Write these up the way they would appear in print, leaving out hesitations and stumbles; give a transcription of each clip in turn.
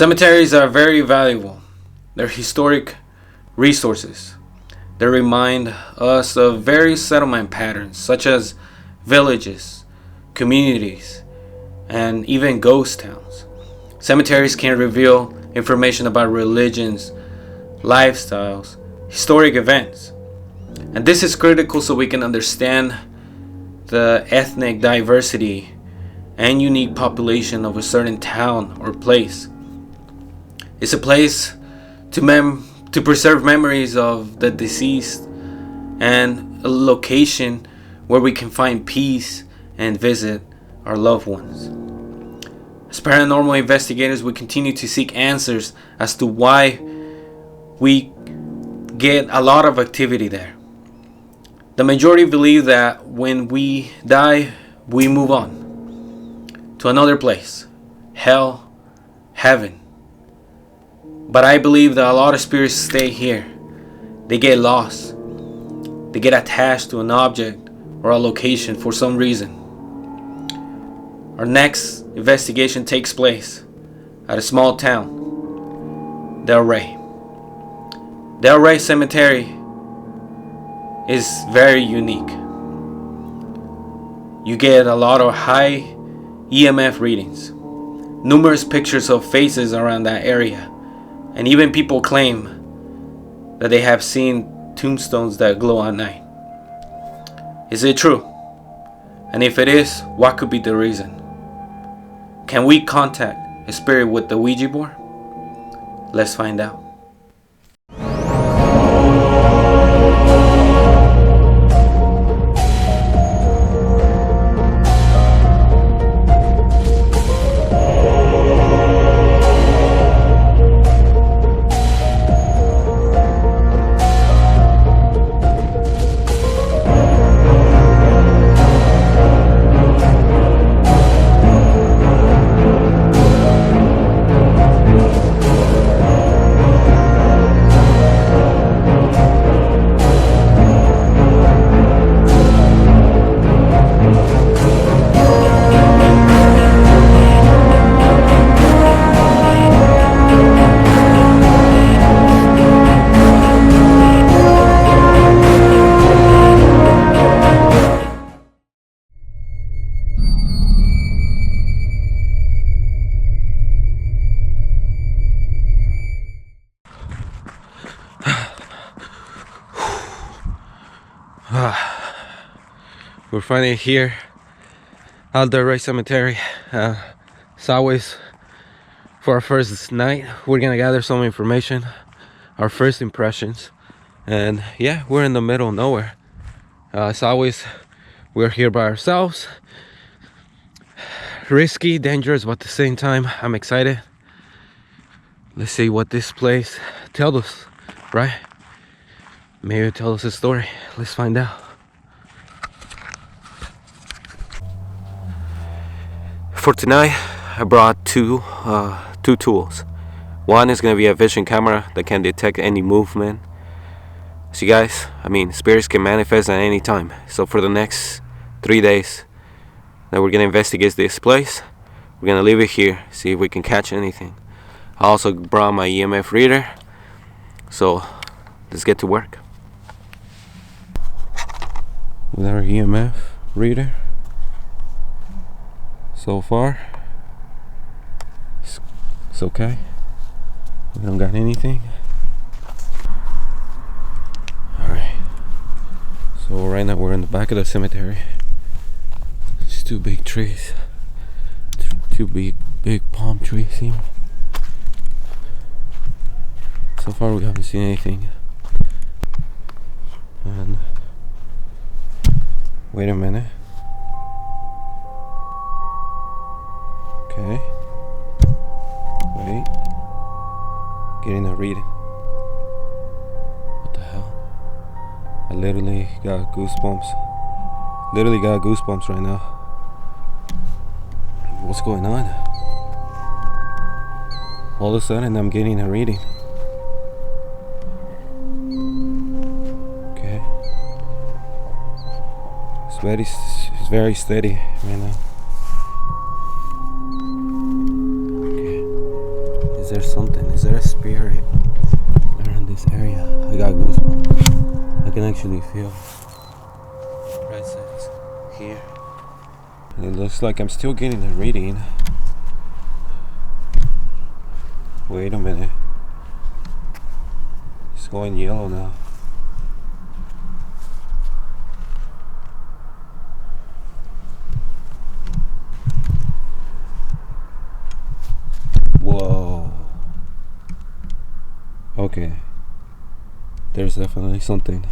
Cemeteries are very valuable. They're historic resources. They remind us of various settlement patterns, such as villages, communities, and even ghost towns. Cemeteries can reveal information about religions, lifestyles, historic events. And this is critical so we can understand the ethnic diversity and unique population of a certain town or place. It's a place to preserve memories of the deceased and a location where we can find peace and visit our loved ones. As paranormal investigators, we continue to seek answers as to why we get a lot of activity there. The majority believe that when we die, we move on to another place, hell, heaven. But I believe that a lot of spirits stay here. They get lost. They get attached to an object or a location for some reason. Our next investigation takes place at a small town, Del Rey. Del Rey Cemetery is very unique. You get a lot of high EMF readings, numerous pictures of faces around that area, and even people claim that they have seen tombstones that glow at night. Is it true? And if it is, what could be the reason? Can we contact a spirit with the Ouija board? Let's find out. We're finally here at the Rey Cemetery. It's always for our first night. We're gonna gather some information, our first impressions, and yeah, we're in the middle of nowhere. As always, we're here by ourselves. Risky, dangerous, but at the same time, I'm excited. Let's see what this place tells us, right? Maybe it'll tell us a story. Let's find out. For tonight, I brought two tools. One is going to be a vision camera that can detect any movement. So you guys, spirits can manifest at any time. So for the next 3 days that we're going to investigate this place, we're going to leave it here, see if we can catch anything. I also brought my EMF reader. So let's get to work. With our EMF reader, so far it's okay. We don't got anything. Alright, so right now we're in the back of the cemetery. It's two big trees, two big palm trees here. So far we haven't seen anything. And wait a minute. Okay. Wait. Getting a reading. What the hell? I literally got goosebumps. Right now. What's going on? All of a sudden I'm getting a reading. Okay. It's very steady right now. there something? Is there a spirit around this area? I got goosebumps. I can actually feel presence here. And it looks like I'm still getting a reading. Wait a minute. It's going yellow now. Whoa. Okay. There's definitely something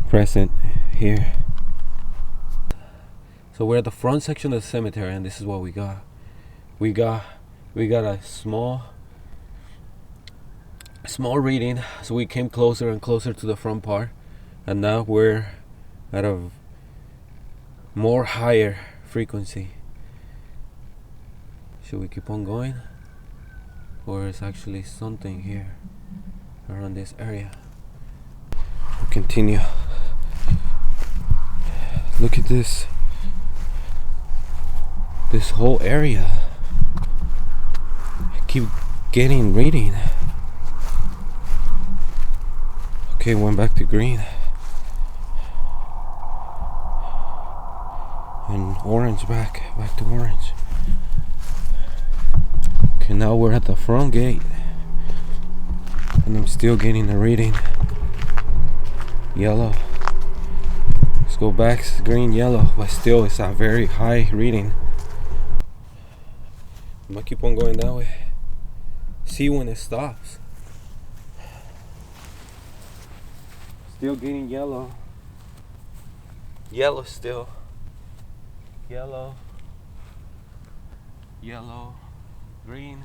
present here. So we're at the front section of the cemetery, and this is what we got. We got a small reading. So we came closer and closer to the front part, and now we're at a more higher frequency. Should we keep on going? Or is actually something here around this area? We'll continue. Look at this whole area. I keep getting reading. Okay, went back to green. And orange back to orange. Okay, now we're at the front gate, and I'm still getting a reading. Yellow. Let's go back, green, yellow, but still it's a very high reading. I'm gonna keep on going that way. See when it stops. Still getting yellow. Yellow still. Yellow. Yellow. Green.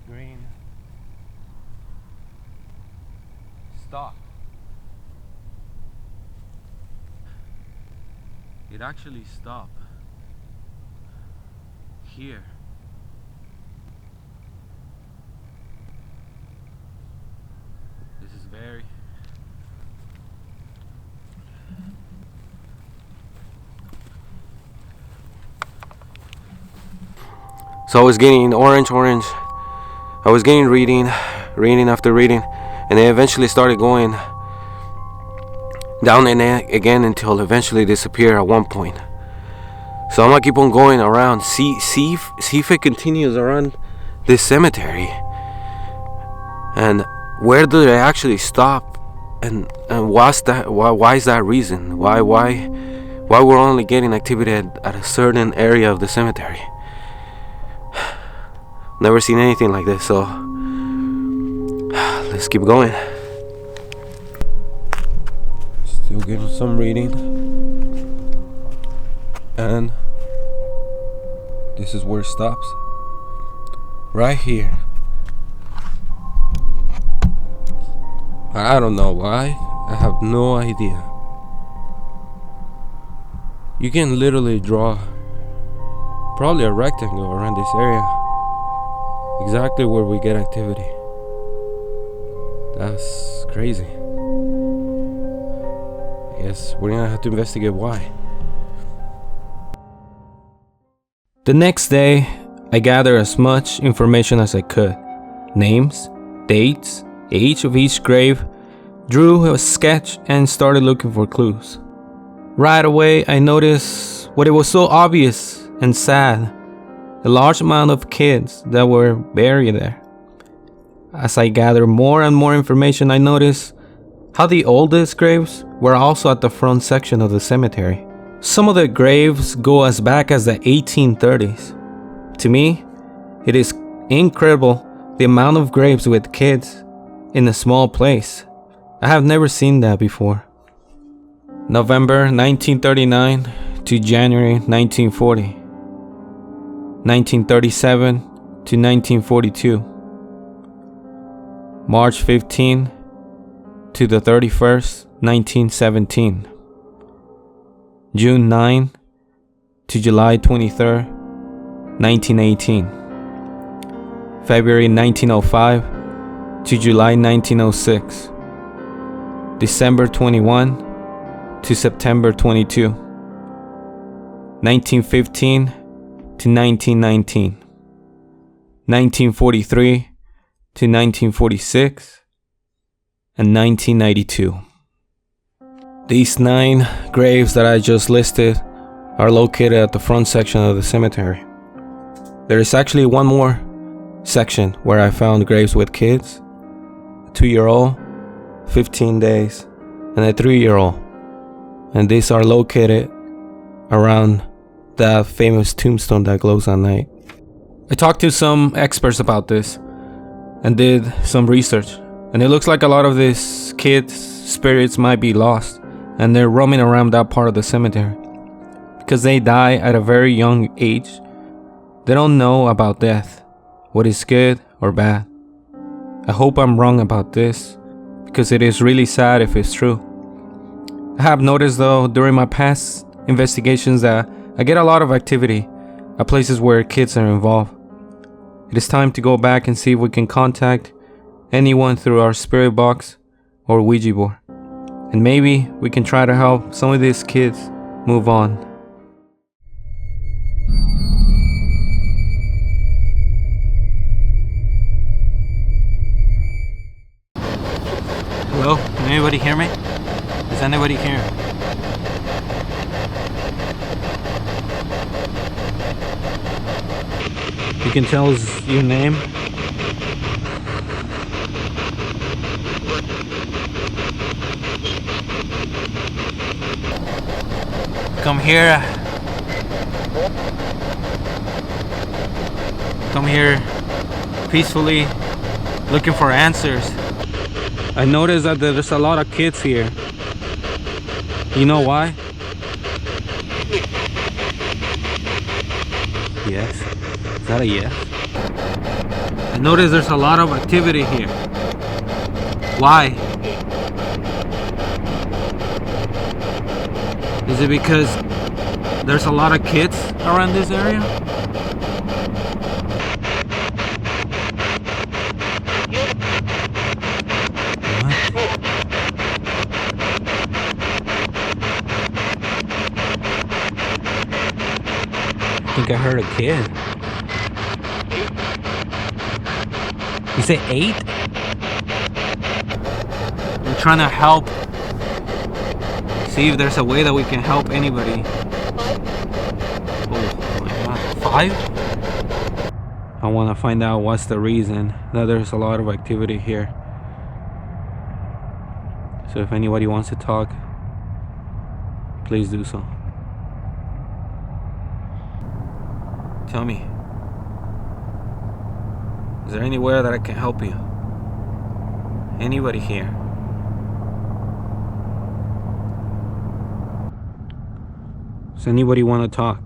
Green. Stop. It actually stopped. Here. This is very... So I was getting orange. I was getting reading after reading, and they eventually started going down and again until eventually disappear at one point. So I'm gonna keep on going around, see if it continues around this cemetery, and where do they actually stop, and what's that? Why is that reason? Why we're only getting activity at a certain area of the cemetery? Never seen anything like this, so let's keep going. Still getting some reading, and this is where it stops. Right here. I don't know why. I have no idea. You can literally draw probably a rectangle around this area. Exactly where we get activity. That's crazy. I guess we're gonna have to investigate why. The next day, I gathered as much information as I could. Names, dates, age of each grave, drew a sketch and started looking for clues. Right away, I noticed what it was so obvious and sad. A large amount of kids that were buried there. As I gathered more and more information, I noticed how the oldest graves were also at the front section of the cemetery. Some of the graves go as back as the 1830s. To me, it is incredible the amount of graves with kids in a small place. I have never seen that before. November 1939 to January 1940. 1937 to 1942. March 15 to the 31st, 1917. June 9 to July 23rd, 1918. February 1905 to July 1906. December 21 to September 22. 1915 to 1919. 1943 to 1946, and 1992. These 9 graves that I just listed are located at the front section of the cemetery. There is actually one more section where I found graves with kids, a 2-year-old, 15 days, and a 3-year-old. And these are located around that famous tombstone that glows at night. I talked to some experts about this and did some research, and it looks like a lot of these kids' spirits might be lost, and they're roaming around that part of the cemetery. Because they die at a very young age, they don't know about death, what is good or bad. I hope I'm wrong about this, because it is really sad if it's true. I have noticed though during my past investigations that I get a lot of activity at places where kids are involved. It is time to go back and see if we can contact anyone through our spirit box or Ouija board. And maybe we can try to help some of these kids move on. Hello? Can anybody hear me? Is anybody here? You can tell us your name. Come here. Come here peacefully, looking for answers. I noticed that there's a lot of kids here. You know why? Yes. Is that a yes? I noticed there's a lot of activity here. Why? Is it because there's a lot of kids around this area? I think I heard a kid. You say 8? We're trying to help. See if there's a way that we can help anybody. Oh my god, 5? I want to find out what's the reason that there's a lot of activity here. So if anybody wants to talk, please do so. Tell me, is there anywhere that I can help you? Anybody here? Does anybody want to talk?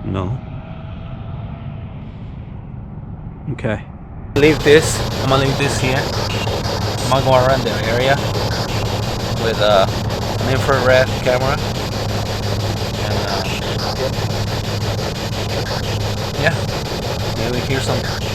No? Okay. Leave this. I'm gonna leave this here. I'm gonna go around the area with an infrared camera. And yeah, maybe we hear something.